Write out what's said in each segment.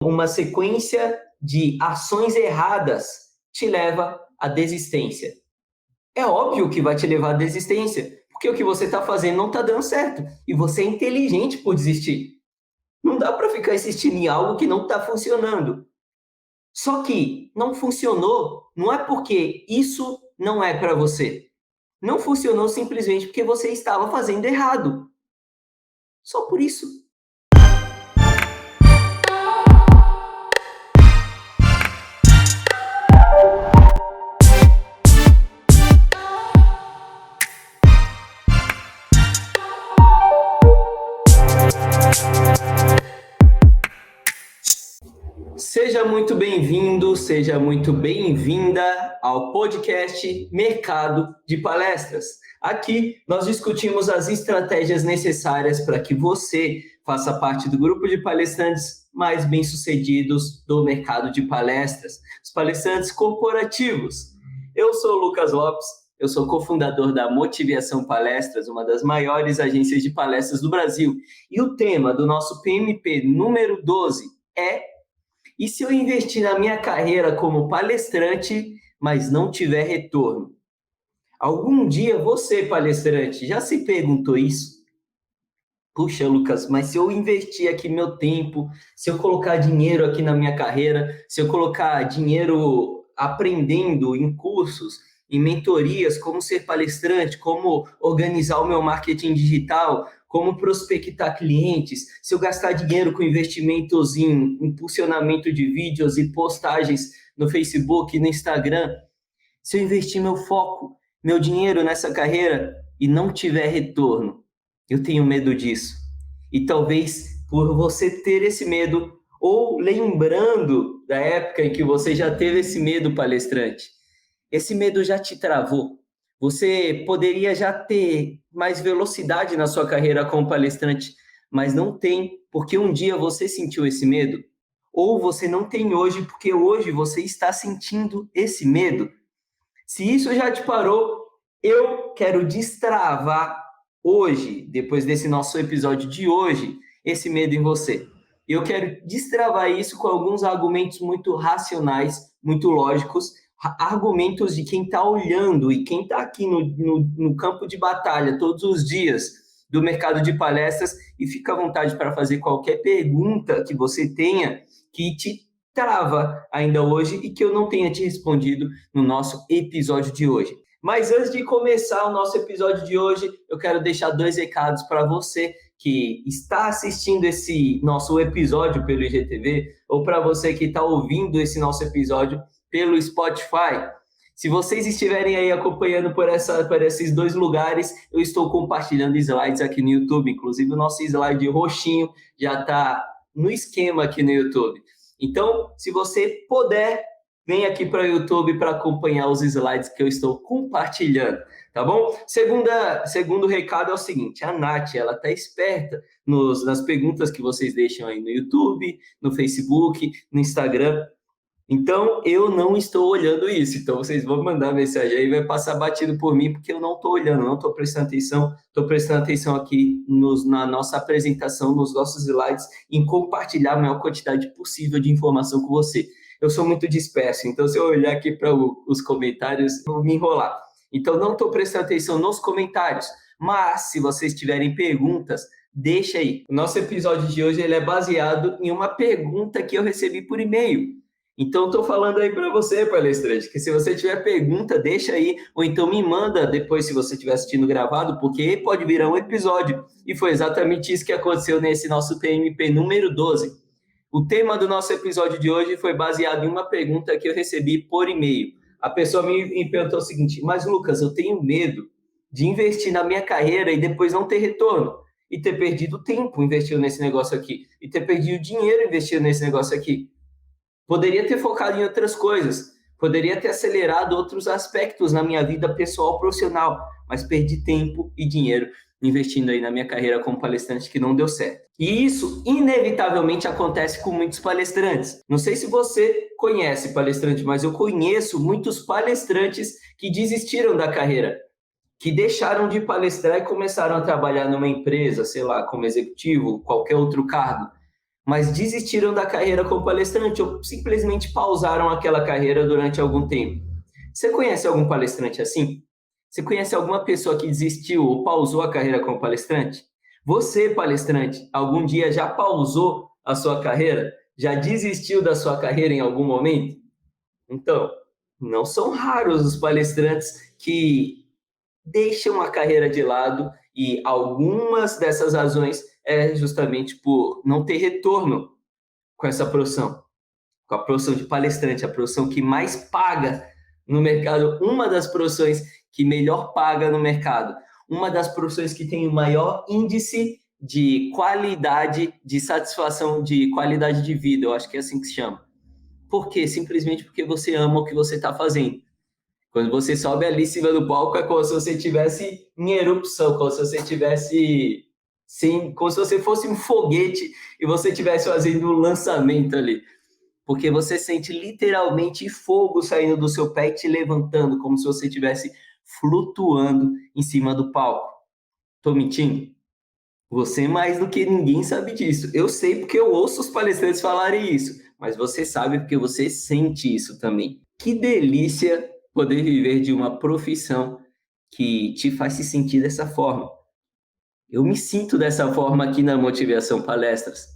Uma sequência de ações erradas te leva à desistência. É óbvio que vai te levar à desistência, porque o que você está fazendo não está dando certo e você é inteligente por desistir. Não dá para ficar insistindo em algo que não está funcionando. Só que não funcionou, não é porque isso não é para você. Não funcionou simplesmente porque você estava fazendo errado. Só por isso. Seja muito bem-vindo, seja muito bem-vinda ao podcast Mercado de Palestras. Aqui nós discutimos as estratégias necessárias para que você faça parte do grupo de palestrantes mais bem-sucedidos do mercado de palestras, os palestrantes corporativos. Eu sou o Lucas Lopes, eu sou cofundador da Motivação Palestras, uma das maiores agências de palestras do Brasil. E o tema do nosso PMP número 12 é: e se eu investir na minha carreira como palestrante, mas não tiver retorno? Algum dia você, palestrante, já se perguntou isso? Puxa, Lucas, mas se eu investir aqui meu tempo, se eu colocar dinheiro aqui na minha carreira, se eu colocar dinheiro aprendendo em cursos, em mentorias, como ser palestrante, como organizar o meu marketing digital, como prospectar clientes, se eu gastar dinheiro com investimentos em impulsionamento de vídeos e postagens no Facebook, no Instagram, se eu investir meu foco, meu dinheiro nessa carreira e não tiver retorno, eu tenho medo disso. E talvez por você ter esse medo, ou lembrando da época em que você já teve esse medo, palestrante, esse medo já te travou. Você poderia já ter mais velocidade na sua carreira como palestrante, mas não tem, porque um dia você sentiu esse medo, ou você não tem hoje, porque hoje você está sentindo esse medo. Se isso já te parou, eu quero destravar hoje, depois desse nosso episódio de hoje, esse medo em você. Eu quero destravar isso com alguns argumentos muito racionais, muito lógicos, argumentos de quem está olhando e quem está aqui no campo de batalha todos os dias do mercado de palestras, e fica à vontade para fazer qualquer pergunta que você tenha que te trava ainda hoje e que eu não tenha te respondido no nosso episódio de hoje. Mas antes de começar o nosso episódio de hoje, eu quero deixar 2 recados para você que está assistindo esse nosso episódio pelo IGTV ou para você que está ouvindo esse nosso episódio pelo Spotify. Se vocês estiverem aí acompanhando por esses 2 lugares, eu estou compartilhando slides aqui no YouTube. Inclusive, o nosso slide roxinho já está no esquema aqui no YouTube. Então, se você puder, vem aqui para o YouTube para acompanhar os slides que eu estou compartilhando, tá bom? Segundo recado é o seguinte: a Nath, ela está esperta nas perguntas que vocês deixam aí no YouTube, no Facebook, no Instagram. Então, eu não estou olhando isso. Então, vocês vão mandar mensagem aí, vai passar batido por mim, porque eu não estou olhando, não estou prestando atenção. Estou prestando atenção aqui na nossa apresentação, nos nossos slides, em compartilhar a maior quantidade possível de informação com você. Eu sou muito disperso, então se eu olhar aqui para os comentários, eu vou me enrolar. Então, não estou prestando atenção nos comentários, mas se vocês tiverem perguntas, deixa aí. O nosso episódio de hoje ele é baseado em uma pergunta que eu recebi por e-mail. Então, estou falando aí para você, palestrante, que se você tiver pergunta, deixa aí, ou então me manda depois, se você estiver assistindo gravado, porque pode virar um episódio. E foi exatamente isso que aconteceu nesse nosso PMP número 12. O tema do nosso episódio de hoje foi baseado em uma pergunta que eu recebi por e-mail. A pessoa me perguntou o seguinte: mas Lucas, eu tenho medo de investir na minha carreira e depois não ter retorno, e ter perdido tempo investindo nesse negócio aqui, e ter perdido dinheiro investindo nesse negócio aqui. Poderia ter focado em outras coisas, poderia ter acelerado outros aspectos na minha vida pessoal profissional, mas perdi tempo e dinheiro investindo aí na minha carreira como palestrante que não deu certo. E isso, inevitavelmente, acontece com muitos palestrantes. Não sei se você conhece palestrante, mas eu conheço muitos palestrantes que desistiram da carreira, que deixaram de palestrar e começaram a trabalhar numa empresa, sei lá, como executivo, qualquer outro cargo. mas desistiram da carreira como palestrante ou simplesmente pausaram aquela carreira durante algum tempo. Você conhece algum palestrante assim? Você conhece alguma pessoa que desistiu ou pausou a carreira como palestrante? Você, palestrante, algum dia já pausou a sua carreira? Já desistiu da sua carreira em algum momento? Então, não são raros os palestrantes que deixam a carreira de lado e algumas dessas razões é justamente por não ter retorno com essa profissão, com a profissão de palestrante, a profissão que mais paga no mercado, uma das profissões que melhor paga no mercado, uma das profissões que tem o maior índice de qualidade, de satisfação, de qualidade de vida, eu acho que é assim que se chama. Por quê? Simplesmente porque você ama o que você está fazendo. Quando você sobe ali em cima do palco, é como se você estivesse em erupção, como se você estivesse, sim, como se você fosse um foguete e você estivesse fazendo um lançamento ali. Porque você sente literalmente fogo saindo do seu pé e te levantando, como se você estivesse flutuando em cima do palco. Tô mentindo? Você mais do que ninguém sabe disso. Eu sei porque eu ouço os palestrantes falarem isso, mas você sabe porque você sente isso também. Que delícia poder viver de uma profissão que te faz se sentir dessa forma. Eu me sinto dessa forma aqui na Motivação Palestras,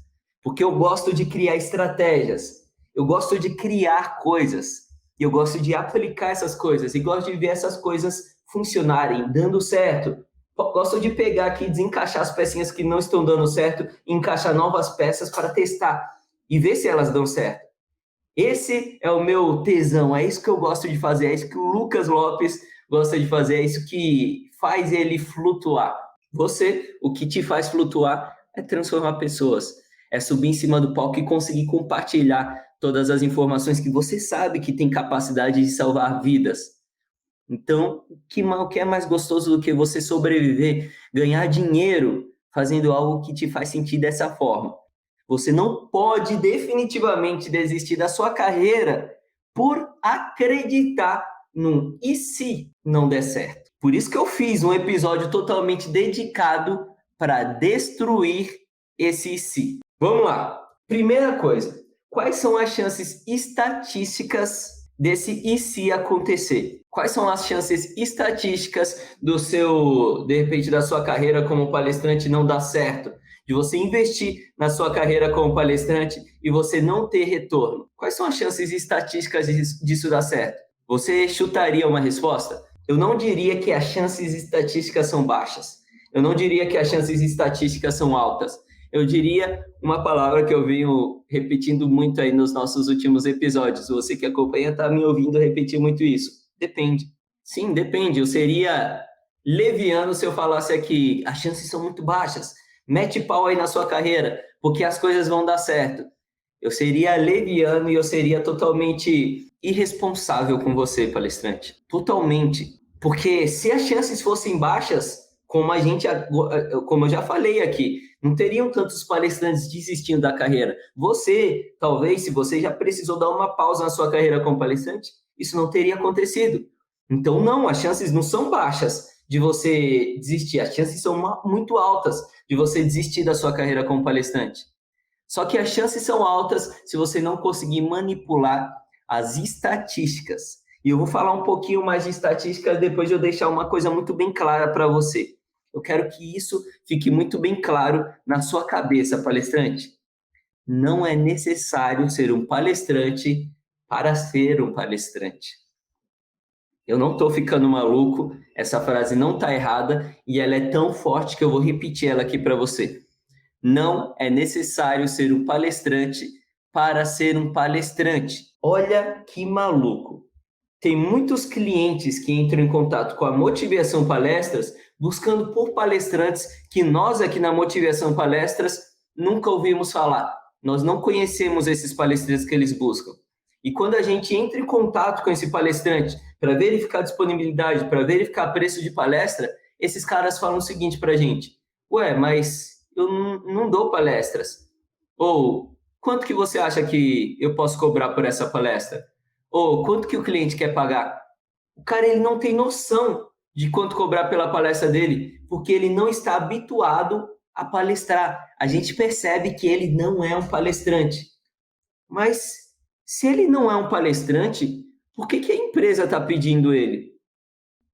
porque eu gosto de criar estratégias, eu gosto de criar coisas, e eu gosto de aplicar essas coisas, e gosto de ver essas coisas funcionarem, dando certo. Gosto de pegar aqui, desencaixar as pecinhas que não estão dando certo, e encaixar novas peças para testar e ver se elas dão certo. Esse é o meu tesão, é isso que eu gosto de fazer, é isso que o Lucas Lopes gosta de fazer, é isso que faz ele flutuar. Você, o que te faz flutuar é transformar pessoas, é subir em cima do palco e conseguir compartilhar todas as informações que você sabe que tem capacidade de salvar vidas. Então, o que é mais gostoso do que você sobreviver, ganhar dinheiro fazendo algo que te faz sentir dessa forma? Você não pode definitivamente desistir da sua carreira por acreditar num e se não der certo. Por isso que eu fiz um episódio totalmente dedicado para destruir esse e se. Vamos lá. Primeira coisa, quais são as chances estatísticas desse e se acontecer? Quais são as chances estatísticas do seu, de repente, da sua carreira como palestrante não dar certo? De você investir na sua carreira como palestrante e você não ter retorno? Quais são as chances estatísticas disso dar certo? Você chutaria uma resposta? Eu não diria que as chances estatísticas são baixas. Eu não diria que as chances estatísticas são altas. Eu diria uma palavra que eu venho repetindo muito aí nos nossos últimos episódios. Você que acompanha está me ouvindo repetir muito isso. Depende. Sim, depende. Eu seria leviano se eu falasse aqui, as chances são muito baixas. Mete pau aí na sua carreira, porque as coisas vão dar certo. Eu seria leviano e eu seria totalmente irresponsável com você, palestrante. Totalmente. Porque se as chances fossem baixas, como eu já falei aqui, não teriam tantos palestrantes desistindo da carreira. Você, talvez, se você já precisou dar uma pausa na sua carreira como palestrante, isso não teria acontecido. Então, não, as chances não são baixas de você desistir, as chances são muito altas de você desistir da sua carreira como palestrante. Só que as chances são altas se você não conseguir manipular as estatísticas. E eu vou falar um pouquinho mais de estatísticas depois de eu deixar uma coisa muito bem clara para você. Eu quero que isso fique muito bem claro na sua cabeça, palestrante. Não é necessário ser um palestrante para ser um palestrante. Eu não estou ficando maluco, essa frase não está errada e ela é tão forte que eu vou repetir ela aqui para você. Não é necessário ser um palestrante para ser um palestrante. Olha que maluco. Tem muitos clientes que entram em contato com a Motivação Palestras buscando por palestrantes que nós aqui na Motivação Palestras nunca ouvimos falar. Nós não conhecemos esses palestrantes que eles buscam. E quando a gente entra em contato com esse palestrante para verificar disponibilidade, para verificar preço de palestra, esses caras falam o seguinte para a gente: ué, mas eu não dou palestras. Ou, quanto que você acha que eu posso cobrar por essa palestra? Ou, quanto que o cliente quer pagar? O cara, ele não tem noção de quanto cobrar pela palestra dele, porque ele não está habituado a palestrar. A gente percebe que ele não é um palestrante. Mas se ele não é um palestrante, por que a empresa está pedindo ele?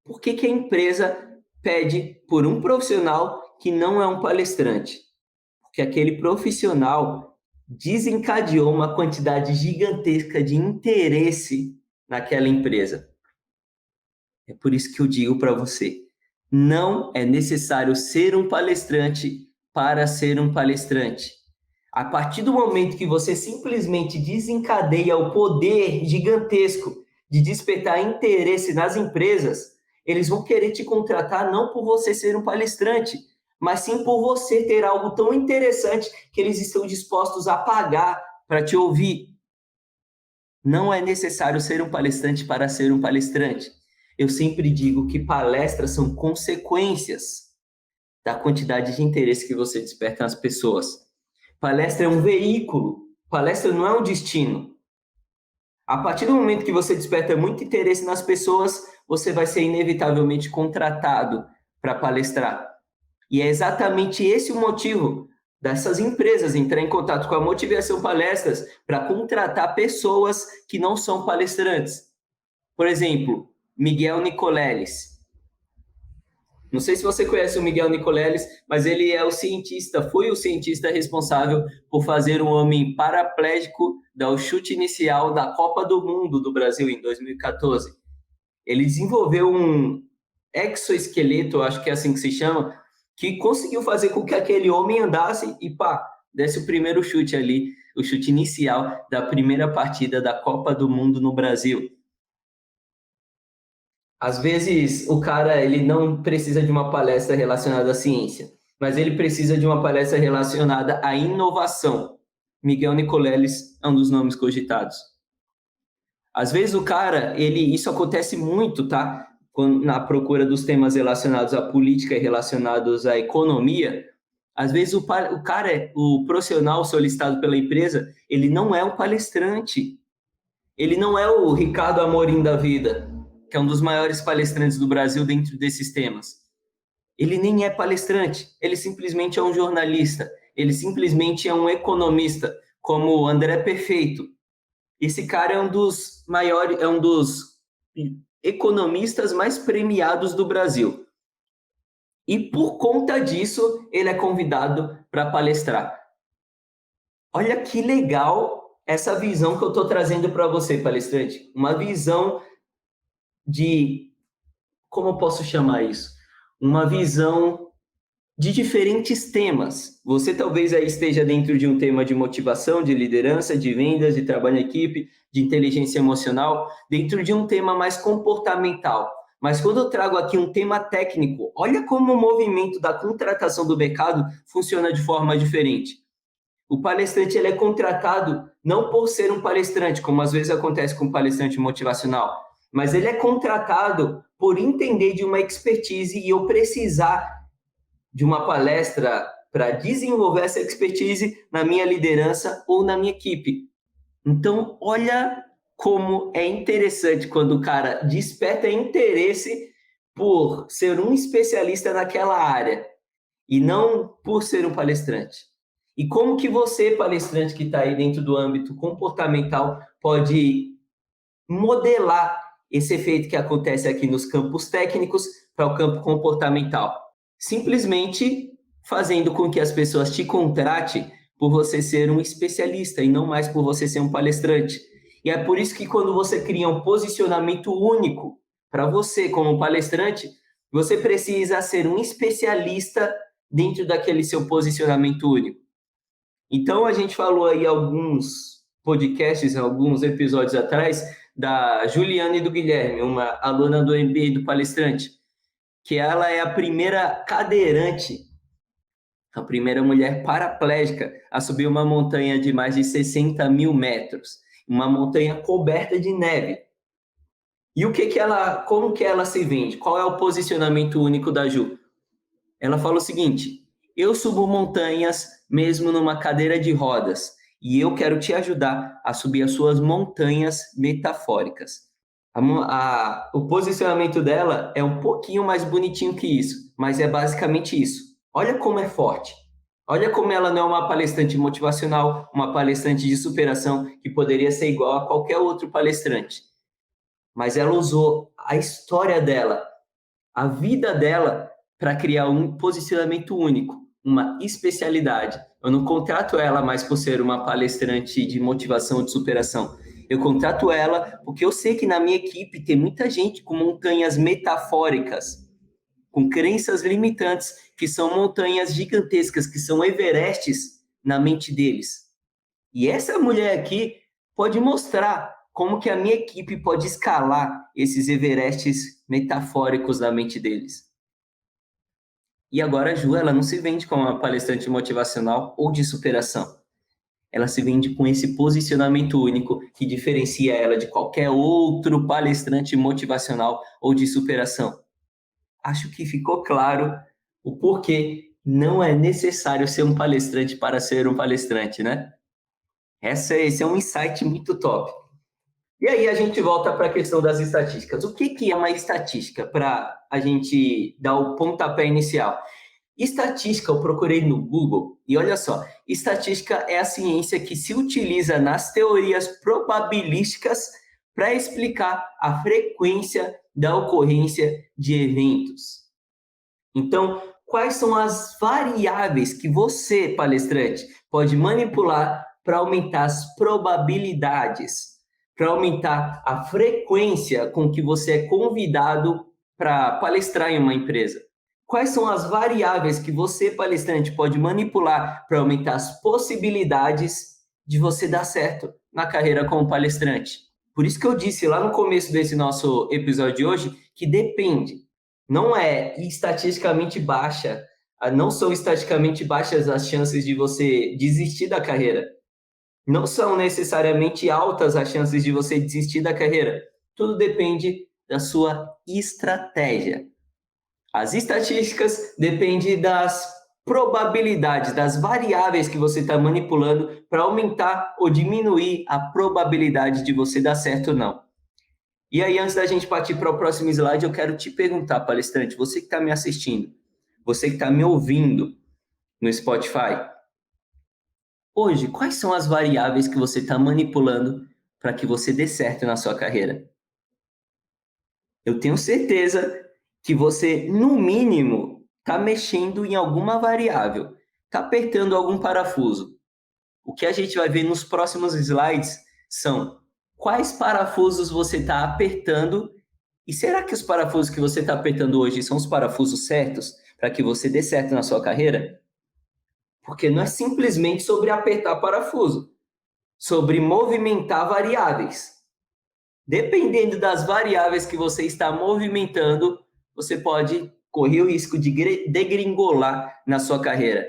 Por que a empresa pede por um profissional que não é um palestrante? Porque aquele profissional desencadeou uma quantidade gigantesca de interesse naquela empresa. É por isso que eu digo para você, não é necessário ser um palestrante para ser um palestrante. A partir do momento que você simplesmente desencadeia o poder gigantesco de despertar interesse nas empresas, eles vão querer te contratar não por você ser um palestrante, mas sim por você ter algo tão interessante que eles estão dispostos a pagar para te ouvir. Não é necessário ser um palestrante para ser um palestrante. Eu sempre digo que palestras são consequências da quantidade de interesse que você desperta nas pessoas. Palestra é um veículo, palestra não é um destino. A partir do momento que você desperta muito interesse nas pessoas, você vai ser inevitavelmente contratado para palestrar. E é exatamente esse o motivo dessas empresas entrar em contato com a Motivação Palestras para contratar pessoas que não são palestrantes. Por exemplo, Miguel Nicoleles. Não sei se você conhece o Miguel Nicoleles, mas ele é foi o cientista responsável por fazer um homem paraplégico dar o chute inicial da Copa do Mundo do Brasil em 2014. Ele desenvolveu um exoesqueleto, acho que é assim que se chama, que conseguiu fazer com que aquele homem andasse e desse o primeiro chute ali, o chute inicial da primeira partida da Copa do Mundo no Brasil. Às vezes, o cara ele não precisa de uma palestra relacionada à ciência, mas ele precisa de uma palestra relacionada à inovação. Miguel Nicoleles é um dos nomes cogitados. Às vezes o cara, isso acontece muito, tá? Na procura dos temas relacionados à política e relacionados à economia, às vezes o profissional solicitado pela empresa, ele não é um palestrante. Ele não é o Ricardo Amorim da vida, que é um dos maiores palestrantes do Brasil dentro desses temas. Ele nem é palestrante, ele simplesmente é um jornalista, ele simplesmente é um economista, como o André Perfeito. Esse cara é um dos economistas mais premiados do Brasil. E por conta disso, ele é convidado para palestrar. Olha que legal essa visão que eu estou trazendo para você, palestrante. Uma visão como eu posso chamar isso? Uma visão de diferentes temas. Você talvez aí esteja dentro de um tema de motivação, de liderança, de vendas, de trabalho em equipe, de inteligência emocional, dentro de um tema mais comportamental. Mas quando eu trago aqui um tema técnico, olha como o movimento da contratação do mercado funciona de forma diferente. O palestrante ele é contratado não por ser um palestrante, como às vezes acontece com um palestrante motivacional, mas ele é contratado por entender de uma expertise e eu precisar de uma palestra para desenvolver essa expertise na minha liderança ou na minha equipe. Então, olha como é interessante quando o cara desperta interesse por ser um especialista naquela área e não por ser um palestrante. E como que você, palestrante que está aí dentro do âmbito comportamental, pode modelar esse efeito que acontece aqui nos campos técnicos para o campo comportamental? Simplesmente fazendo com que as pessoas te contratem por você ser um especialista e não mais por você ser um palestrante. E é por isso que quando você cria um posicionamento único para você como palestrante, você precisa ser um especialista dentro daquele seu posicionamento único. Então, a gente falou aí alguns podcasts, alguns episódios atrás, da Juliana e do Guilherme, uma aluna do MBA do palestrante, que ela é a primeira cadeirante, a primeira mulher paraplégica a subir uma montanha de mais de 60 mil metros, uma montanha coberta de neve. E como que ela se vende? Qual é o posicionamento único da Ju? Ela fala o seguinte: eu subo montanhas mesmo numa cadeira de rodas e eu quero te ajudar a subir as suas montanhas metafóricas. O posicionamento dela é um pouquinho mais bonitinho que isso, mas é basicamente isso. Olha como é forte. Olha como ela não é uma palestrante motivacional, uma palestrante de superação que poderia ser igual a qualquer outro palestrante. Mas ela usou a história dela, a vida dela, para criar um posicionamento único, uma especialidade. Eu não contrato ela mais por ser uma palestrante de motivação, de superação. Eu contrato ela porque eu sei que na minha equipe tem muita gente com montanhas metafóricas, com crenças limitantes, que são montanhas gigantescas, que são Everestes na mente deles. E essa mulher aqui pode mostrar como que a minha equipe pode escalar esses Everestes metafóricos na mente deles. E agora a Ju, ela não se vende como uma palestrante motivacional ou de superação. Ela se vende com esse posicionamento único que diferencia ela de qualquer outro palestrante motivacional ou de superação. Acho que ficou claro o porquê não é necessário ser um palestrante para ser um palestrante, né? Esse é um insight muito top. E aí a gente volta para a questão das estatísticas. O que é uma estatística para a gente dar o pontapé inicial? Estatística, eu procurei no Google e olha só, estatística é a ciência que se utiliza nas teorias probabilísticas para explicar a frequência da ocorrência de eventos. Então, quais são as variáveis que você, palestrante, pode manipular para aumentar as probabilidades, para aumentar a frequência com que você é convidado para palestrar em uma empresa? Quais são as variáveis que você, palestrante, pode manipular para aumentar as possibilidades de você dar certo na carreira como palestrante? Por isso que eu disse lá no começo desse nosso episódio de hoje que depende. Não é estatisticamente baixa, não são estatisticamente baixas as chances de você desistir da carreira. Não são necessariamente altas as chances de você desistir da carreira. Tudo depende da sua estratégia. As estatísticas dependem das probabilidades, das variáveis que você está manipulando para aumentar ou diminuir a probabilidade de você dar certo ou não. E aí, antes da gente partir para o próximo slide, eu quero te perguntar, palestrante, você que está me assistindo, você que está me ouvindo no Spotify, hoje, quais são as variáveis que você está manipulando para que você dê certo na sua carreira? Eu tenho certeza que você, no mínimo, está mexendo em alguma variável, está apertando algum parafuso. O que a gente vai ver nos próximos slides são quais parafusos você está apertando e será que os parafusos que você está apertando hoje são os parafusos certos para que você dê certo na sua carreira? Porque não é simplesmente sobre apertar parafuso, sobre movimentar variáveis. Dependendo das variáveis que você está movimentando, você pode correr o risco de degringolar na sua carreira.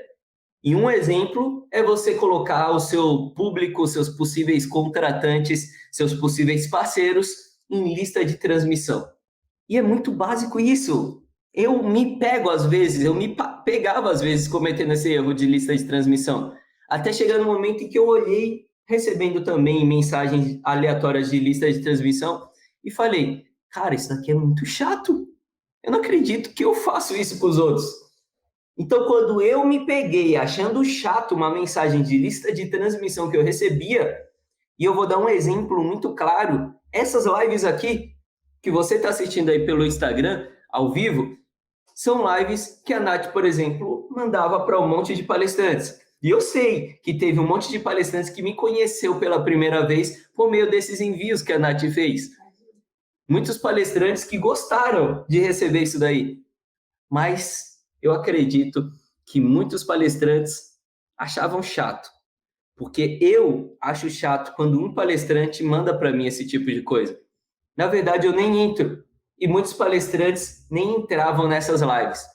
E um exemplo é você colocar o seu público, seus possíveis contratantes, seus possíveis parceiros em lista de transmissão. E é muito básico isso. Eu me pegava às vezes cometendo esse erro de lista de transmissão. Até chegar no momento em que eu olhei, recebendo também mensagens aleatórias de lista de transmissão, e falei, cara, isso daqui é muito chato. Eu não acredito que eu faço isso com os outros. Então, quando eu me peguei achando chato uma mensagem de lista de transmissão que eu recebia, e eu vou dar um exemplo muito claro, essas lives aqui, que você está assistindo aí pelo Instagram, ao vivo, são lives que a Nath, por exemplo, mandava para um monte de palestrantes. E eu sei que teve um monte de palestrantes que me conheceu pela primeira vez por meio desses envios que a Nath fez. Muitos palestrantes que gostaram de receber isso daí. Mas eu acredito que muitos palestrantes achavam chato. Porque eu acho chato quando um palestrante manda para mim esse tipo de coisa. Na verdade, eu nem entro. E muitos palestrantes nem entravam nessas lives.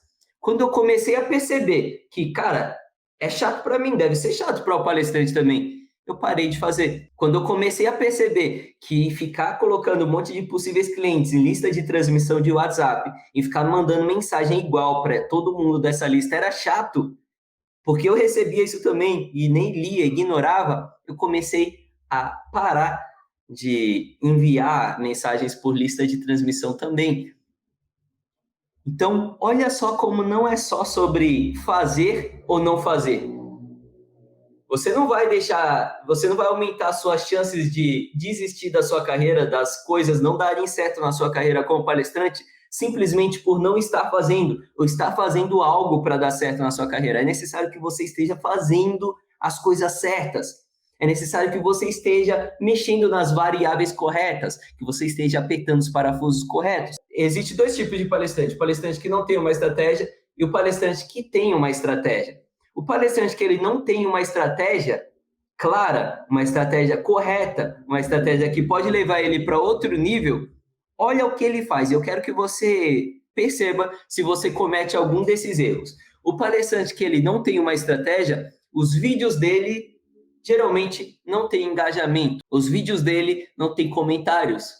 Quando eu comecei a perceber que, cara, é chato para mim, deve ser chato para o palestrante também, eu parei de fazer. Quando eu comecei a perceber que ficar colocando um monte de possíveis clientes em lista de transmissão de WhatsApp e ficar mandando mensagem igual para todo mundo dessa lista era chato, porque eu recebia isso também e nem lia, ignorava, eu comecei a parar de enviar mensagens por lista de transmissão também. Então, olha só como não é só sobre fazer ou não fazer, Você não vai aumentar suas chances de desistir da sua carreira, das coisas não darem certo na sua carreira como palestrante, simplesmente por não estar fazendo, ou estar fazendo algo para dar certo na sua carreira. É necessário que você esteja fazendo as coisas certas. É necessário que você esteja mexendo nas variáveis corretas, que você esteja apertando os parafusos corretos. Existem dois tipos de palestrante: o palestrante que não tem uma estratégia e o palestrante que tem uma estratégia. O palestrante que ele não tem uma estratégia clara, uma estratégia correta, uma estratégia que pode levar ele para outro nível, olha o que ele faz. Eu quero que você perceba se você comete algum desses erros. O palestrante que ele não tem uma estratégia, os vídeos dele geralmente não têm engajamento. Os vídeos dele não têm comentários.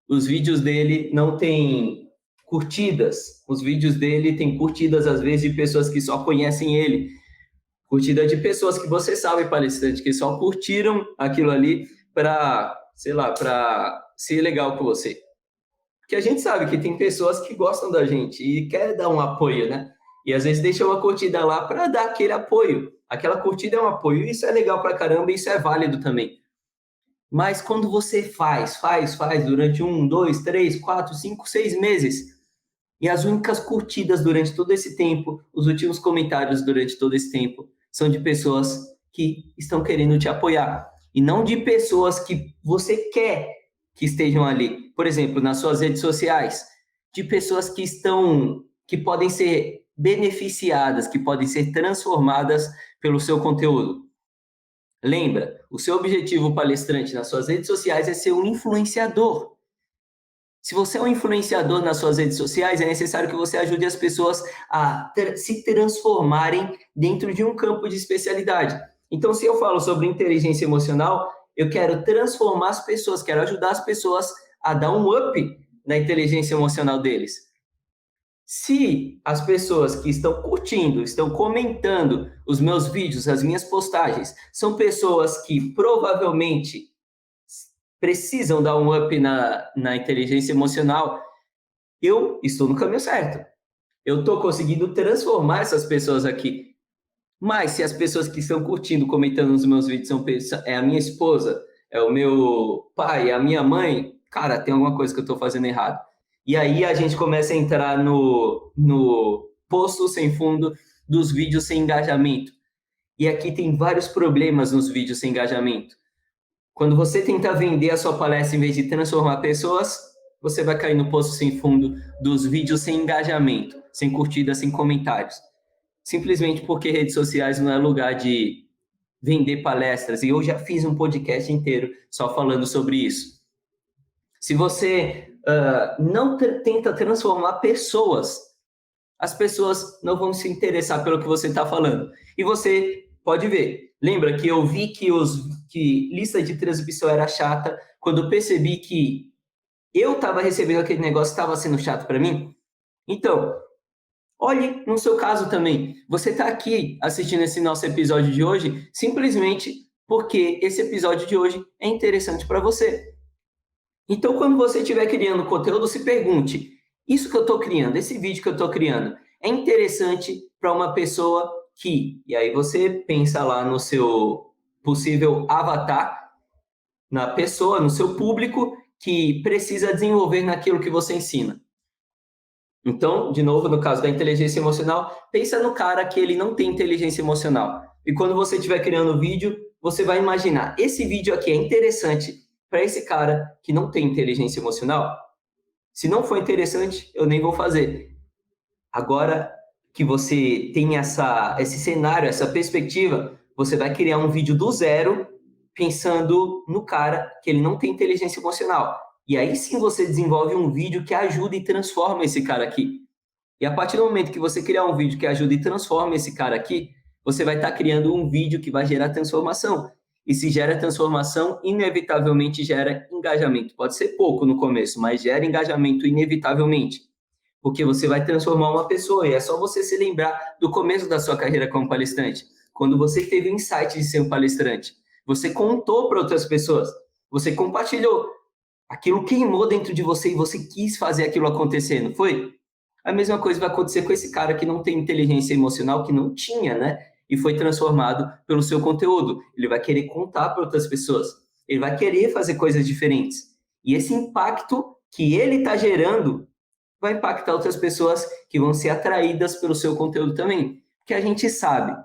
Os vídeos dele não têm curtidas. Os vídeos dele têm curtidas, às vezes, de pessoas que só conhecem ele. Curtida de pessoas que você sabe, palestrante, que só curtiram aquilo ali para, sei lá, para ser legal com você. Porque a gente sabe que tem pessoas que gostam da gente e quer dar um apoio, né? E às vezes deixa uma curtida lá para dar aquele apoio. Aquela curtida é um apoio, e isso é legal pra caramba, e isso é válido também. Mas quando você faz durante 1, 2, 3, 4, 5, 6 meses, e as únicas curtidas durante todo esse tempo, os últimos comentários durante todo esse tempo, são de pessoas que estão querendo te apoiar, e não de pessoas que você quer que estejam ali. Por exemplo, nas suas redes sociais, de pessoas que podem ser beneficiadas, que podem ser transformadas pelo seu conteúdo. Lembra, o seu objetivo palestrante nas suas redes sociais é ser um influenciador. Se você é um influenciador nas suas redes sociais, é necessário que você ajude as pessoas a se transformarem dentro de um campo de especialidade. Então, se eu falo sobre inteligência emocional, eu quero transformar as pessoas, quero ajudar as pessoas a dar um up na inteligência emocional deles. Se as pessoas que estão curtindo, estão comentando os meus vídeos, as minhas postagens, são pessoas que provavelmente precisam dar um up na inteligência emocional, eu estou no caminho certo. Eu estou conseguindo transformar essas pessoas aqui. Mas se as pessoas que estão curtindo, comentando os meus vídeos, é a minha esposa, é o meu pai, é a minha mãe, cara, tem alguma coisa que eu estou fazendo errado. E aí a gente começa a entrar no poço sem fundo dos vídeos sem engajamento. E aqui tem vários problemas nos vídeos sem engajamento. Quando você tenta vender a sua palestra em vez de transformar pessoas, você vai cair no poço sem fundo dos vídeos sem engajamento, sem curtida, sem comentários. Simplesmente porque redes sociais não é lugar de vender palestras. E eu já fiz um podcast inteiro só falando sobre isso. Se você não tenta transformar pessoas, as pessoas não vão se interessar pelo que você está falando. E você pode ver. Lembra que eu vi que lista de transmissão era chata quando eu percebi que eu estava recebendo aquele negócio, estava sendo chato para mim? Então, olhe no seu caso também. Você está aqui assistindo esse nosso episódio de hoje simplesmente porque esse episódio de hoje é interessante para você. Então, quando você estiver criando conteúdo, se pergunte: isso que eu estou criando, esse vídeo que eu estou criando, é interessante para uma pessoa que... E aí você pensa lá no seu possível avatar, na pessoa, no seu público que precisa desenvolver naquilo que você ensina. Então, de novo, no caso da inteligência emocional, pensa no cara que ele não tem inteligência emocional. E quando você estiver criando o vídeo, você vai imaginar: esse vídeo aqui é interessante para esse cara que não tem inteligência emocional? Se não for interessante, eu nem vou fazer. Agora que você tem esse cenário, essa perspectiva, você vai criar um vídeo do zero pensando no cara que ele não tem inteligência emocional. E aí sim você desenvolve um vídeo que ajuda e transforma esse cara aqui. E a partir do momento que você criar um vídeo que ajuda e transforma esse cara aqui, você vai estar criando um vídeo que vai gerar transformação. E se gera transformação, inevitavelmente gera engajamento. Pode ser pouco no começo, mas gera engajamento inevitavelmente. Porque você vai transformar uma pessoa. E é só você se lembrar do começo da sua carreira como palestrante. Quando você teve o insight de ser um palestrante, você contou para outras pessoas, você compartilhou. Aquilo queimou dentro de você e você quis fazer aquilo acontecer, não foi? A mesma coisa vai acontecer com esse cara que não tem inteligência emocional, que não tinha, né? e foi transformado pelo seu conteúdo. Ele vai querer contar para outras pessoas. Ele vai querer fazer coisas diferentes. E esse impacto que ele está gerando vai impactar outras pessoas que vão ser atraídas pelo seu conteúdo também. Porque a gente sabe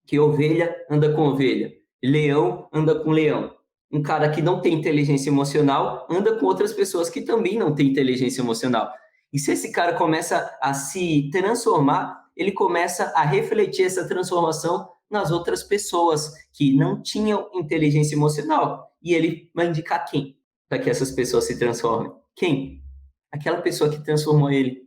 que ovelha anda com ovelha, leão anda com leão. Um cara que não tem inteligência emocional anda com outras pessoas que também não têm inteligência emocional. E se esse cara começa a se transformar, ele começa a refletir essa transformação nas outras pessoas que não tinham inteligência emocional. E ele vai indicar quem para que essas pessoas se transformem? Quem? Aquela pessoa que transformou ele.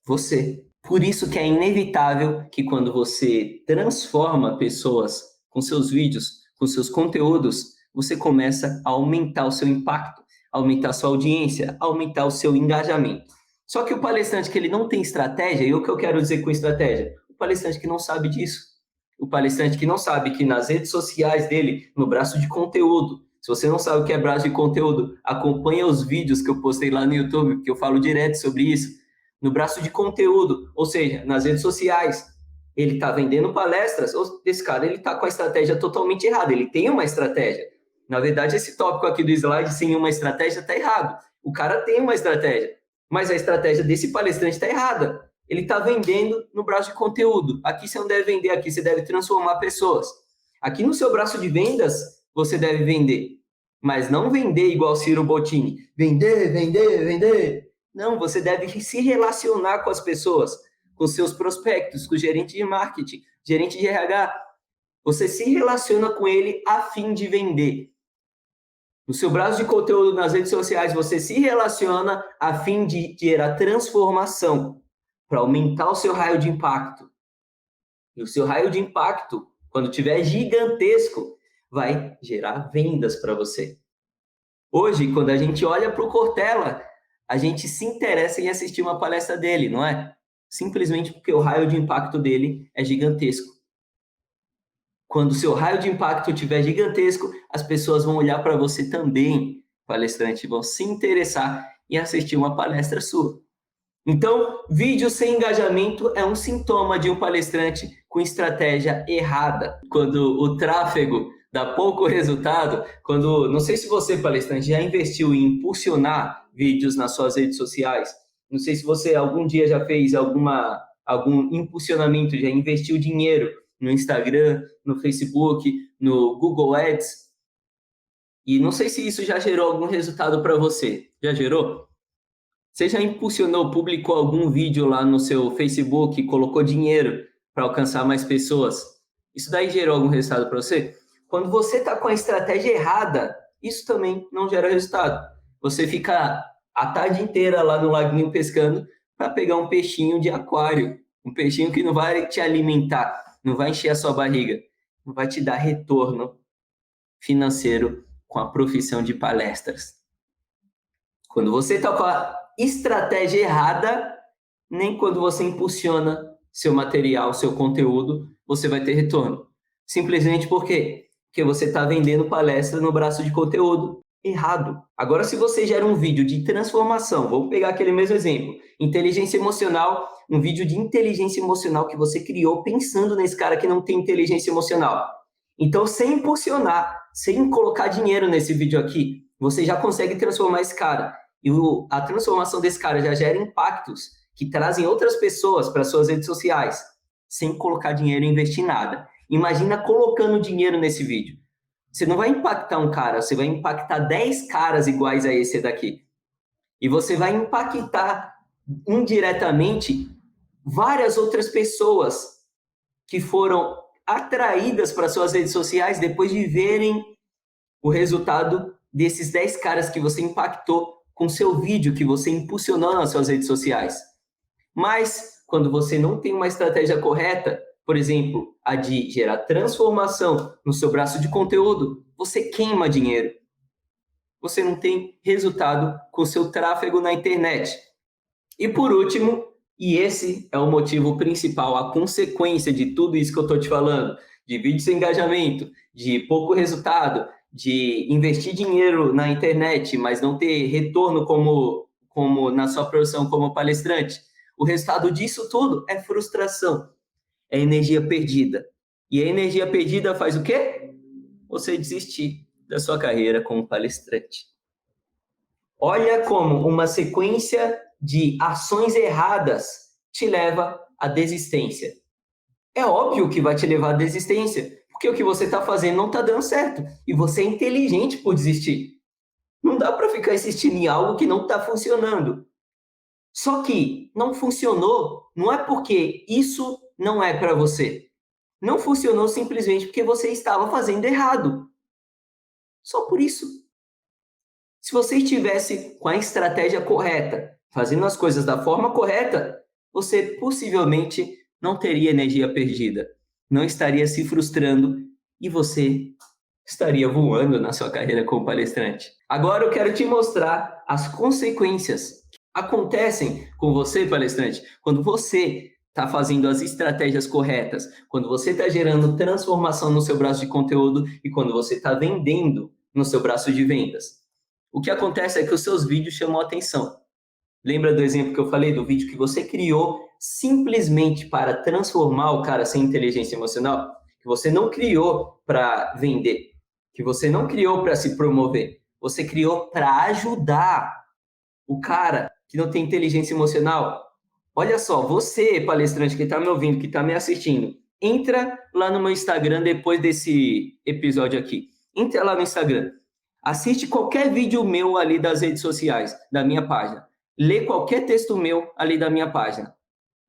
Você. Por isso que é inevitável que quando você transforma pessoas com seus vídeos, com seus conteúdos, você começa a aumentar o seu impacto, aumentar a sua audiência, aumentar o seu engajamento. Só que o palestrante que ele não tem estratégia, e o que eu quero dizer com estratégia? O palestrante que não sabe disso. O palestrante que não sabe que nas redes sociais dele, no braço de conteúdo, se você não sabe o que é braço de conteúdo, acompanha os vídeos que eu postei lá no YouTube, que eu falo direto sobre isso. No braço de conteúdo, ou seja, nas redes sociais, ele está vendendo palestras, esse cara ele está com a estratégia totalmente errada, ele tem uma estratégia. Na verdade, esse tópico aqui do slide, sem uma estratégia, está errado. O cara tem uma estratégia, mas a estratégia desse palestrante está errada. Ele está vendendo no braço de conteúdo. Aqui você não deve vender, aqui você deve transformar pessoas. Aqui no seu braço de vendas, você deve vender, mas não vender igual Ciro Bottini. Vender, vender, vender. Não, você deve se relacionar com as pessoas, com seus prospectos, com o gerente de marketing, gerente de RH. Você se relaciona com ele a fim de vender. No seu braço de conteúdo nas redes sociais, você se relaciona a fim de gerar transformação, para aumentar o seu raio de impacto. E o seu raio de impacto, quando tiver gigantesco, vai gerar vendas para você. Hoje, quando a gente olha para o Cortella, a gente se interessa em assistir uma palestra dele, não é? Simplesmente porque o raio de impacto dele é gigantesco. Quando o seu raio de impacto estiver gigantesco, as pessoas vão olhar para você também, palestrante, vão se interessar em assistir uma palestra sua. Então, vídeo sem engajamento é um sintoma de um palestrante com estratégia errada. Quando o tráfego dá pouco resultado, não sei se você, palestrante, já investiu em impulsionar vídeos nas suas redes sociais. Não sei se você algum dia já fez algum impulsionamento, já investiu dinheiro no Instagram, no Facebook, no Google Ads. E não sei se isso já gerou algum resultado para você. Já gerou? Você já impulsionou, publicou algum vídeo lá no seu Facebook, colocou dinheiro para alcançar mais pessoas? Isso daí gerou algum resultado para você? Quando você está com a estratégia errada, isso também não gera resultado. Você fica a tarde inteira lá no laguinho pescando para pegar um peixinho de aquário, um peixinho que não vai te alimentar, não vai encher a sua barriga, não vai te dar retorno financeiro com a profissão de palestras. Quando você está com a estratégia errada, nem quando você impulsiona seu material, seu conteúdo, você vai ter retorno. Simplesmente por quê? Porque você está vendendo palestra no braço de conteúdo errado. Agora, se você gera um vídeo de transformação, vou pegar aquele mesmo exemplo, inteligência emocional, um vídeo de inteligência emocional que você criou pensando nesse cara que não tem inteligência emocional. Então, sem impulsionar, sem colocar dinheiro nesse vídeo aqui, você já consegue transformar esse cara. E a transformação desse cara já gera impactos que trazem outras pessoas para suas redes sociais, sem colocar dinheiro e investir em nada. Imagina colocando dinheiro nesse vídeo. Você não vai impactar um cara, você vai impactar 10 caras iguais a esse daqui. E você vai impactar indiretamente várias outras pessoas que foram atraídas para suas redes sociais depois de verem o resultado desses 10 caras que você impactou com seu vídeo que você impulsionou nas suas redes sociais. Mas, quando você não tem uma estratégia correta, por exemplo, a de gerar transformação no seu braço de conteúdo, você queima dinheiro. Você não tem resultado com seu tráfego na internet. E por último, e esse é o motivo principal, a consequência de tudo isso que eu estou te falando, de vídeo sem engajamento, de pouco resultado, de investir dinheiro na internet, mas não ter retorno como na sua profissão como palestrante. O resultado disso tudo é frustração, é energia perdida. E a energia perdida faz o quê? Você desistir da sua carreira como palestrante. Olha como uma sequência de ações erradas te leva à desistência. É óbvio que vai te levar à desistência, porque o que você está fazendo não está dando certo e você é inteligente por desistir. Não dá para ficar insistindo em algo que não está funcionando. Só que não funcionou, não é porque isso não é para você. Não funcionou simplesmente porque você estava fazendo errado. Só por isso. Se você estivesse com a estratégia correta, fazendo as coisas da forma correta, você possivelmente não teria energia perdida, não estaria se frustrando e você estaria voando na sua carreira como palestrante. Agora eu quero te mostrar as consequências que acontecem com você, palestrante, quando você está fazendo as estratégias corretas, quando você está gerando transformação no seu braço de conteúdo e quando você está vendendo no seu braço de vendas. O que acontece é que os seus vídeos chamam a atenção. Lembra do exemplo que eu falei, do vídeo que você criou simplesmente para transformar o cara sem inteligência emocional? Que você não criou para vender, que você não criou para se promover, você criou para ajudar o cara que não tem inteligência emocional. Olha só, você, palestrante que está me ouvindo, que está me assistindo, entra lá no meu Instagram depois desse episódio aqui. Entra lá no Instagram. Assiste qualquer vídeo meu ali das redes sociais, da minha página. Lê qualquer texto meu ali da minha página.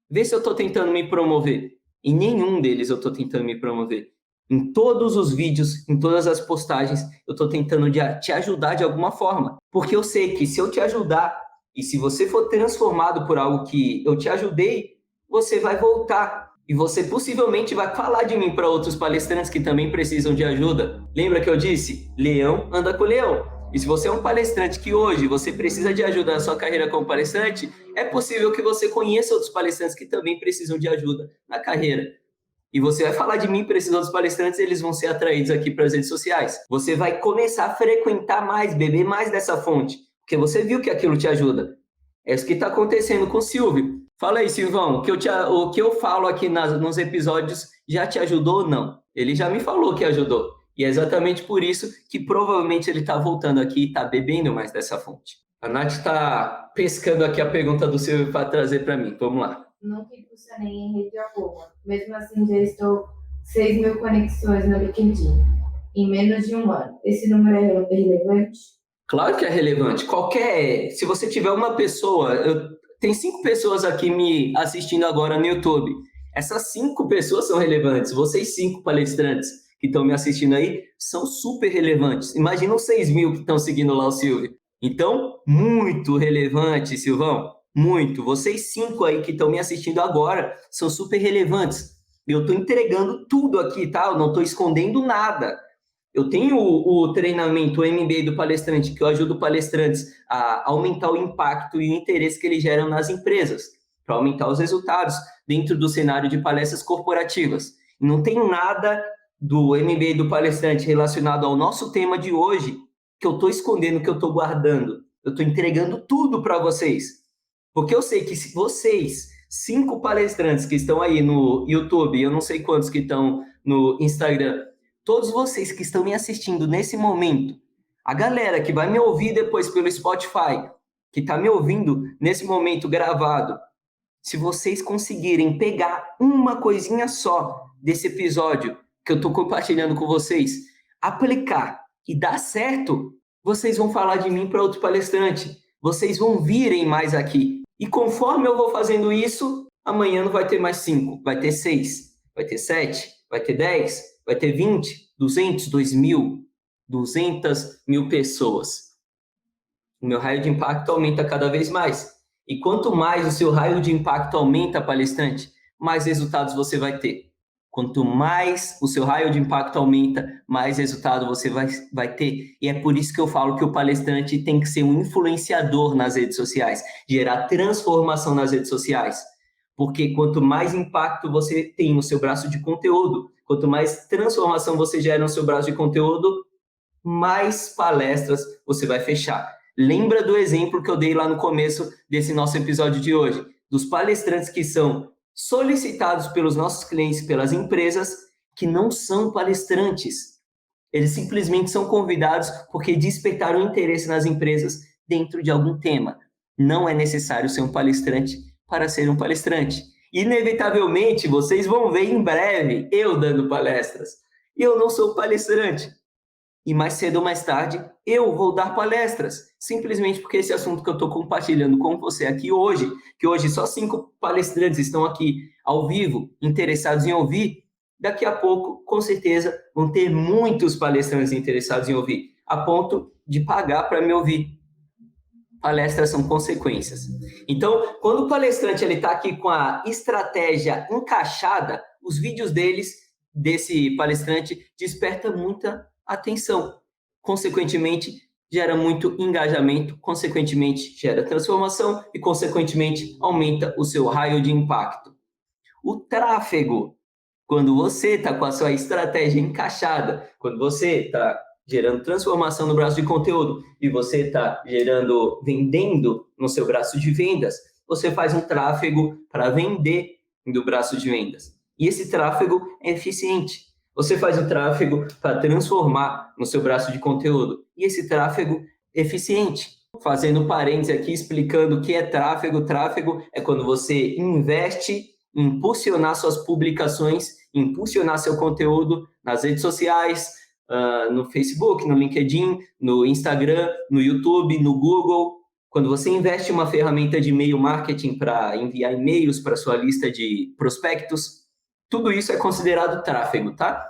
Vê se eu estou tentando me promover. Em nenhum deles eu estou tentando me promover. Em todos os vídeos, em todas as postagens, eu estou tentando te ajudar de alguma forma. Porque eu sei que se eu te ajudar e se você for transformado por algo que eu te ajudei, você vai voltar. E você possivelmente vai falar de mim para outros palestrantes que também precisam de ajuda. Lembra que eu disse? Leão anda com leão. E se você é um palestrante que hoje você precisa de ajuda na sua carreira como palestrante, é possível que você conheça outros palestrantes que também precisam de ajuda na carreira. E você vai falar de mim para esses outros palestrantes, eles vão ser atraídos aqui para as redes sociais. Você vai começar a frequentar mais, beber mais dessa fonte, porque você viu que aquilo te ajuda. É isso que está acontecendo com o Silvio. Fala aí, Silvão, o que eu falo aqui nos episódios já te ajudou ou não? Ele já me falou que ajudou. E é exatamente por isso que provavelmente ele está voltando aqui e está bebendo mais dessa fonte. A Nath está pescando aqui a pergunta do Silvio para trazer para mim. Vamos lá. Nunca impulsionei em rede alguma. Mesmo assim, já estou 6 mil conexões no LinkedIn em menos de um ano. Esse número é relevante? Claro que é relevante. Se você tiver uma pessoa... Tem 5 pessoas aqui me assistindo agora no YouTube. Essas 5 pessoas são relevantes. Vocês 5 palestrantes que estão me assistindo aí são super relevantes. Imagina os 6 mil que estão seguindo lá o Silvio. Então, muito relevante, Silvão. Muito. Vocês 5 aí que estão me assistindo agora são super relevantes. Eu estou entregando tudo aqui, tá? Eu não estou escondendo nada. Eu tenho o treinamento, o MBA do palestrante, que eu ajudo palestrantes a aumentar o impacto e o interesse que eles geram nas empresas, para aumentar os resultados dentro do cenário de palestras corporativas. Não tem nada do MBA do palestrante relacionado ao nosso tema de hoje que eu estou escondendo, que eu estou guardando. Eu estou entregando tudo para vocês. Porque eu sei que se vocês, 5 palestrantes que estão aí no YouTube, eu não sei quantos que estão no Instagram, todos vocês que estão me assistindo nesse momento, a galera que vai me ouvir depois pelo Spotify, que está me ouvindo nesse momento gravado, se vocês conseguirem pegar uma coisinha só desse episódio que eu estou compartilhando com vocês, aplicar e dar certo, vocês vão falar de mim para outro palestrante, vocês vão virem mais aqui. E conforme eu vou fazendo isso, amanhã não vai ter mais 5, vai ter 6, vai ter 7, vai ter 10, vai ter 20, 200, 2.000, 200 mil pessoas. O meu raio de impacto aumenta cada vez mais. E quanto mais o seu raio de impacto aumenta, palestrante, mais resultados você vai ter. Quanto mais o seu raio de impacto aumenta, mais resultado você vai ter. E é por isso que eu falo que o palestrante tem que ser um influenciador nas redes sociais, gerar transformação nas redes sociais. Porque quanto mais impacto você tem no seu braço de conteúdo, quanto mais transformação você gera no seu braço de conteúdo, mais palestras você vai fechar. Lembra do exemplo que eu dei lá no começo desse nosso episódio de hoje, dos palestrantes que são solicitados pelos nossos clientes, pelas empresas, que não são palestrantes. Eles simplesmente são convidados porque despertaram interesse nas empresas dentro de algum tema. Não é necessário ser um palestrante para ser um palestrante. Inevitavelmente, vocês vão ver em breve eu dando palestras. E eu não sou palestrante. E mais cedo ou mais tarde, eu vou dar palestras. Simplesmente porque esse assunto que eu estou compartilhando com você aqui hoje, que hoje só 5 palestrantes estão aqui ao vivo, interessados em ouvir, daqui a pouco, com certeza, vão ter muitos palestrantes interessados em ouvir, a ponto de pagar para me ouvir. Palestras são consequências. Então, quando o palestrante está aqui com a estratégia encaixada, os vídeos desse palestrante, desperta muita atenção. Consequentemente, gera muito engajamento, consequentemente, gera transformação e, consequentemente, aumenta o seu raio de impacto. O tráfego, quando você está com a sua estratégia encaixada, quando você está gerando transformação no braço de conteúdo e você está vendendo no seu braço de vendas, você faz um tráfego para vender do braço de vendas. E esse tráfego é eficiente. Você faz o tráfego para transformar no seu braço de conteúdo. E esse tráfego é eficiente. Fazendo parênteses aqui, explicando o que é tráfego. Tráfego é quando você investe em impulsionar suas publicações, impulsionar seu conteúdo nas redes sociais, no Facebook, no LinkedIn, no Instagram, no YouTube, no Google. Quando você investe em uma ferramenta de e-mail marketing para enviar e-mails para sua lista de prospectos, tudo isso é considerado tráfego, tá?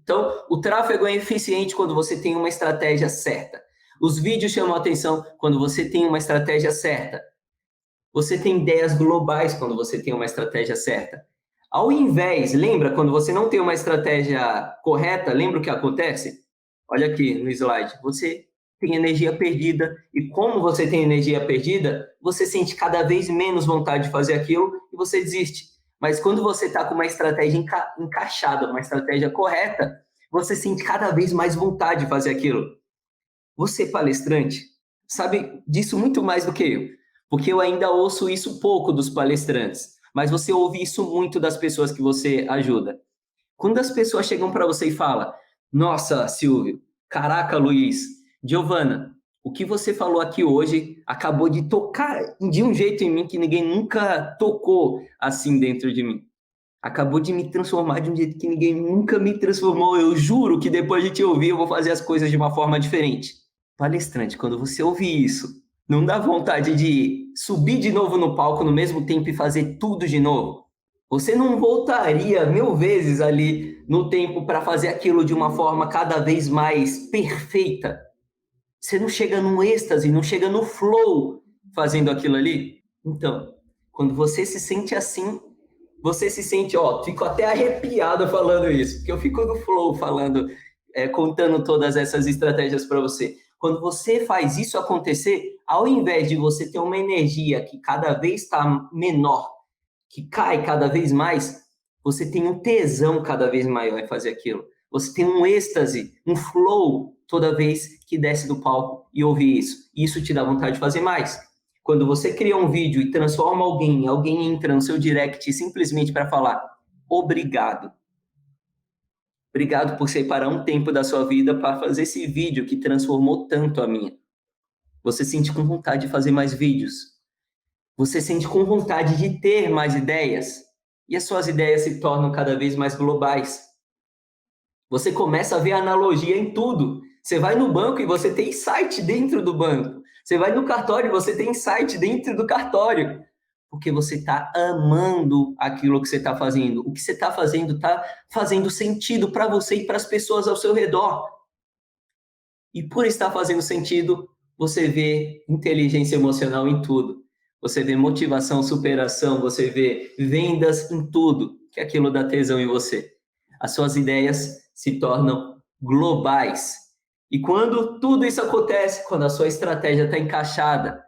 Então, o tráfego é eficiente quando você tem uma estratégia certa. Os vídeos chamam a atenção quando você tem uma estratégia certa. Você tem ideias globais quando você tem uma estratégia certa. Ao invés, lembra, quando você não tem uma estratégia correta, lembra o que acontece? Olha aqui no slide, você tem energia perdida, e como você tem energia perdida, você sente cada vez menos vontade de fazer aquilo e você desiste. Mas quando você está com uma estratégia encaixada, uma estratégia correta, você sente cada vez mais vontade de fazer aquilo. Você, palestrante, sabe disso muito mais do que eu, porque eu ainda ouço isso pouco dos palestrantes. Mas você ouve isso muito das pessoas que você ajuda. Quando as pessoas chegam para você e falam, nossa, Silvio, caraca, Luiz, Giovana, o que você falou aqui hoje acabou de tocar de um jeito em mim que ninguém nunca tocou assim dentro de mim. Acabou de me transformar de um jeito que ninguém nunca me transformou. Eu juro que depois de te ouvir eu vou fazer as coisas de uma forma diferente. Palestrante, quando você ouvir isso, não dá vontade de subir de novo no palco no mesmo tempo e fazer tudo de novo? Você não voltaria 1000 vezes ali no tempo para fazer aquilo de uma forma cada vez mais perfeita? Você não chega no êxtase, não chega no flow fazendo aquilo ali? Então, quando você se sente assim, você se sente, fico até arrepiado falando isso, porque eu fico no flow falando, contando todas essas estratégias para você. Quando você faz isso acontecer, ao invés de você ter uma energia que cada vez está menor, que cai cada vez mais, você tem um tesão cada vez maior em fazer aquilo. Você tem um êxtase, um flow toda vez que desce do palco e ouve isso. Isso te dá vontade de fazer mais. Quando você cria um vídeo e transforma alguém entra no seu direct simplesmente para falar obrigado. Obrigado por separar um tempo da sua vida para fazer esse vídeo que transformou tanto a minha. Você sente com vontade de fazer mais vídeos. Você sente com vontade de ter mais ideias. E as suas ideias se tornam cada vez mais globais. Você começa a ver analogia em tudo. Você vai no banco e você tem insight dentro do banco. Você vai no cartório e você tem insight dentro do cartório. Porque você está amando aquilo que você está fazendo. O que você está fazendo sentido para você e para as pessoas ao seu redor. E por estar fazendo sentido, você vê inteligência emocional em tudo. Você vê motivação, superação, você vê vendas em tudo, que aquilo dá tesão em você. As suas ideias se tornam globais. E quando tudo isso acontece, quando a sua estratégia está encaixada,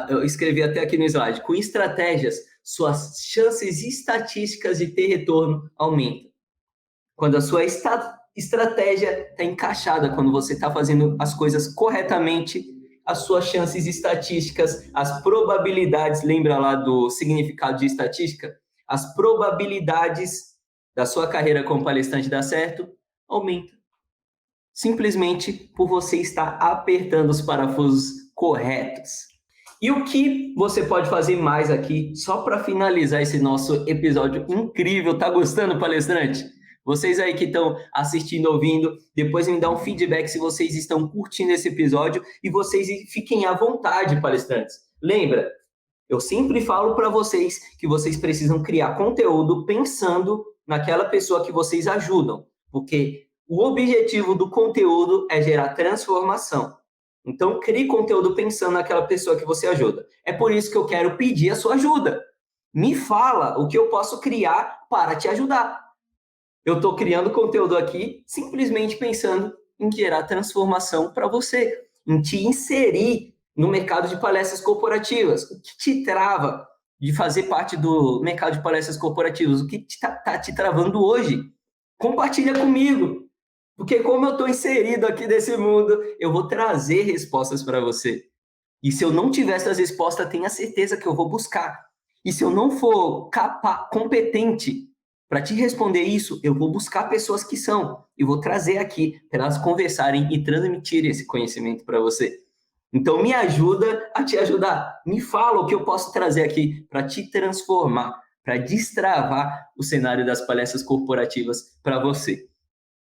eu escrevi até aqui no slide, com estratégias, suas chances estatísticas de ter retorno aumentam. Quando a sua estratégia está encaixada, quando você está fazendo as coisas corretamente, as suas chances estatísticas, as probabilidades, lembra lá do significado de estatística? As probabilidades da sua carreira como palestrante dar certo? Aumenta. Simplesmente por você estar apertando os parafusos corretos. E o que você pode fazer mais aqui, só para finalizar esse nosso episódio incrível? Tá gostando, palestrante? Vocês aí que estão assistindo, ouvindo, depois me dá um feedback se vocês estão curtindo esse episódio e vocês fiquem à vontade, palestrantes. Lembra, eu sempre falo para vocês que vocês precisam criar conteúdo pensando naquela pessoa que vocês ajudam, porque o objetivo do conteúdo é gerar transformação. Então, crie conteúdo pensando naquela pessoa que você ajuda. É por isso que eu quero pedir a sua ajuda. Me fala o que eu posso criar para te ajudar. Eu estou criando conteúdo aqui simplesmente pensando em gerar transformação para você, em te inserir no mercado de palestras corporativas. O que te trava de fazer parte do mercado de palestras corporativas? O que está te travando hoje? Compartilha comigo. Porque como eu estou inserido aqui nesse mundo, eu vou trazer respostas para você. E se eu não tiver essas respostas, tenha certeza que eu vou buscar. E se eu não for competente para te responder isso, eu vou buscar pessoas que são. E vou trazer aqui para elas conversarem e transmitirem esse conhecimento para você. Então, me ajuda a te ajudar. Me fala o que eu posso trazer aqui para te transformar, para destravar o cenário das palestras corporativas para você.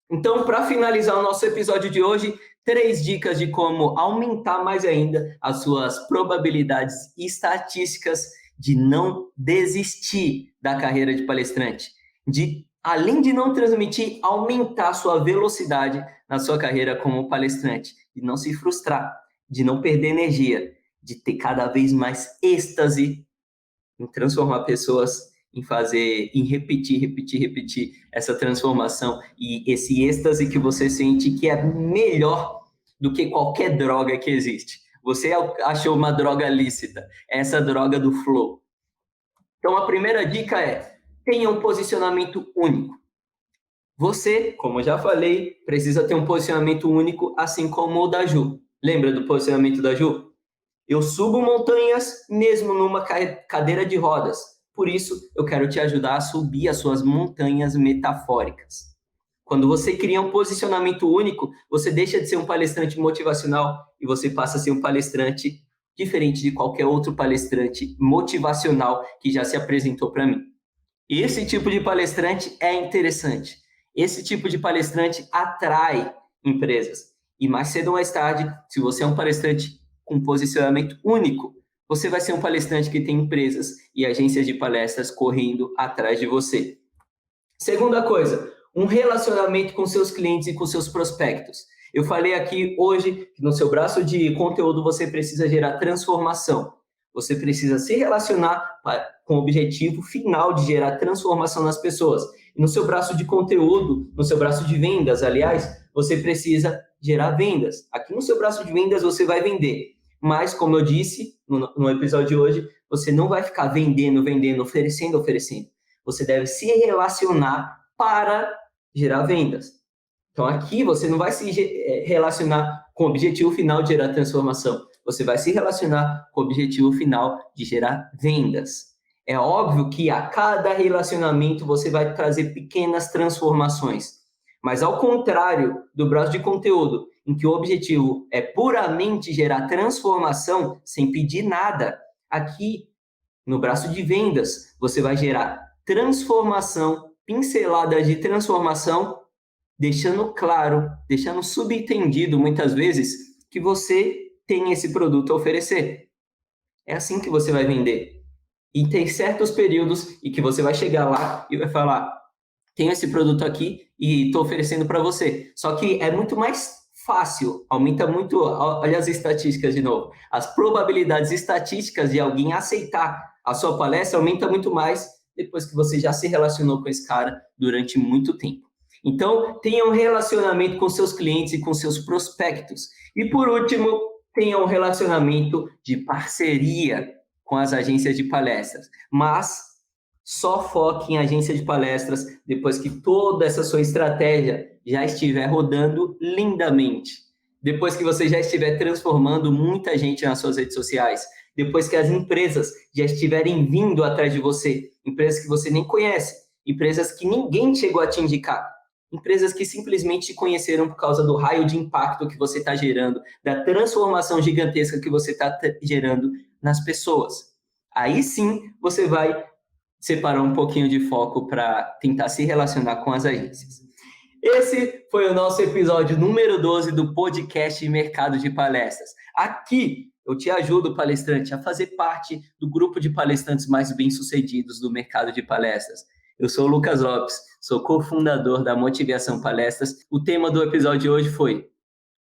Então, para finalizar o nosso episódio de hoje, 3 dicas de como aumentar mais ainda as suas probabilidades estatísticas de não desistir da carreira de palestrante. Além de não transmitir, aumentar a sua velocidade na sua carreira como palestrante. De não se frustrar, de não perder energia, de ter cada vez mais êxtase em transformar pessoas, em repetir essa transformação e esse êxtase que você sente que é melhor do que qualquer droga que existe. Você achou uma droga lícita, essa droga do flow. Então, a primeira dica é: tenha um posicionamento único. Você, como eu já falei, precisa ter um posicionamento único, assim como o da Ju. Lembra do posicionamento da Ju? Eu subo montanhas mesmo numa cadeira de rodas. Por isso, eu quero te ajudar a subir as suas montanhas metafóricas. Quando você cria um posicionamento único, você deixa de ser um palestrante motivacional e você passa a ser um palestrante diferente de qualquer outro palestrante motivacional que já se apresentou para mim. Esse tipo de palestrante é interessante. Esse tipo de palestrante atrai empresas. E mais cedo ou mais tarde, se você é um palestrante com posicionamento único, você vai ser um palestrante que tem empresas e agências de palestras correndo atrás de você. Segunda coisa, um relacionamento com seus clientes e com seus prospectos. Eu falei aqui hoje que no seu braço de conteúdo você precisa gerar transformação. Você precisa se relacionar com o objetivo final de gerar transformação nas pessoas. E no seu braço de conteúdo, no seu braço de vendas, aliás, você precisa gerar vendas. Aqui no seu braço de vendas você vai vender. Mas, como eu disse no episódio de hoje, você não vai ficar vendendo, oferecendo. Você deve se relacionar para gerar vendas. Então, aqui você não vai se relacionar com o objetivo final de gerar transformação. Você vai se relacionar com o objetivo final de gerar vendas. É óbvio que a cada relacionamento você vai trazer pequenas transformações. Mas, ao contrário do braço de conteúdo, em que o objetivo é puramente gerar transformação sem pedir nada, aqui no braço de vendas, você vai gerar transformação, pinceladas de transformação, deixando claro, deixando subentendido muitas vezes que você tem esse produto a oferecer. É assim que você vai vender. E tem certos períodos em que você vai chegar lá e vai falar: tenho esse produto aqui e estou oferecendo para você. Só que é muito mais fácil, aumenta muito, olha as estatísticas de novo. As probabilidades estatísticas de alguém aceitar a sua palestra aumenta muito mais depois que você já se relacionou com esse cara durante muito tempo. Então, tenha um relacionamento com seus clientes e com seus prospectos. E por último, tenha um relacionamento de parceria com as agências de palestras. Mas só foque em agência de palestras depois que toda essa sua estratégia já estiver rodando lindamente. Depois que você já estiver transformando muita gente nas suas redes sociais. Depois que as empresas já estiverem vindo atrás de você. Empresas que você nem conhece. empresas que ninguém chegou a te indicar, empresas que simplesmente te conheceram por causa do raio de impacto que você está gerando, da transformação gigantesca que você está gerando nas pessoas. Aí sim você vai separar um pouquinho de foco para tentar se relacionar com as agências. Esse foi o nosso episódio número 12 do podcast Mercado de Palestras. Aqui eu te ajudo, palestrante, a fazer parte do grupo de palestrantes mais bem-sucedidos do mercado de palestras. Eu sou o Lucas Lopes, sou cofundador da Motivação Palestras. O tema do episódio de hoje foi: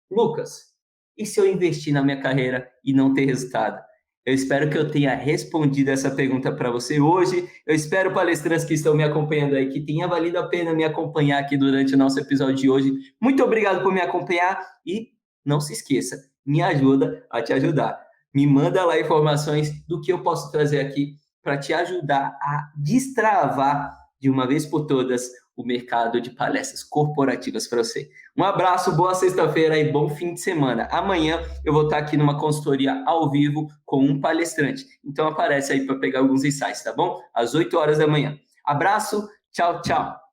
Lucas, e se eu investir na minha carreira e não ter resultado? Eu espero que eu tenha respondido essa pergunta para você hoje. Eu espero, palestrantes que estão me acompanhando aí, que tenha valido a pena me acompanhar aqui durante o nosso episódio de hoje. Muito obrigado por me acompanhar e não se esqueça, me ajuda a te ajudar. Me manda lá informações do que eu posso trazer aqui para te ajudar a destravar de uma vez por todas o mercado de palestras corporativas para você. Um abraço, boa sexta-feira e bom fim de semana. Amanhã eu vou estar aqui numa consultoria ao vivo com um palestrante. Então aparece aí para pegar alguns insights, tá bom? Às 8 horas da manhã. Abraço, tchau, tchau.